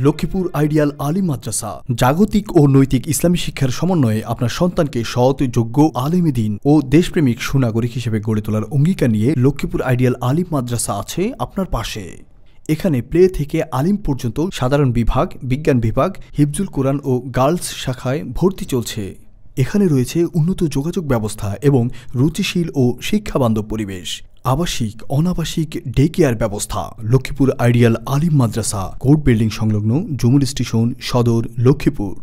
Lakshmipur ideal আলিম মাদ্রাসা জাগতিক ও নৈতিক ইসলামী শিক্ষার সমন্বয়ে আপনার সন্তানকে সৎ, যোগ্য, আলেম দ্বীন ও দেশপ্রেমিক সুনাগরিক হিসেবে গড়ে তোলার অঙ্গীকার নিয়ে লক্ষ্মীপুর আইডিয়াল আলিম মাদ্রাসা আছে আপনার পাশে। এখানে প্লে থেকে আলিম পর্যন্ত সাধারণ বিভাগ, বিজ্ঞান বিভাগ, হিফজুল কোরআন ও গার্লস শাখায় ভর্তি চলছে। এখানে রয়েছে উন্নত যোগাযোগ ব্যবস্থা এবং রুচিশীল ও শিক্ষাবান্ধব পরিবেশ, আবাসিক অনাবাসিক ডে কেয়ার ব্যবস্থা। লক্ষ্মীপুর আইডিয়াল আলিম মাদ্রাসা, কোর্ট বিল্ডিং সংলগ্ন, জুমুল স্টেশন, সদর, লক্ষ্মীপুর।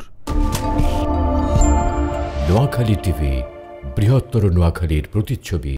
নোয়াখালী টিভি, বৃহত্তর নোয়াখালীর প্রতিচ্ছবি।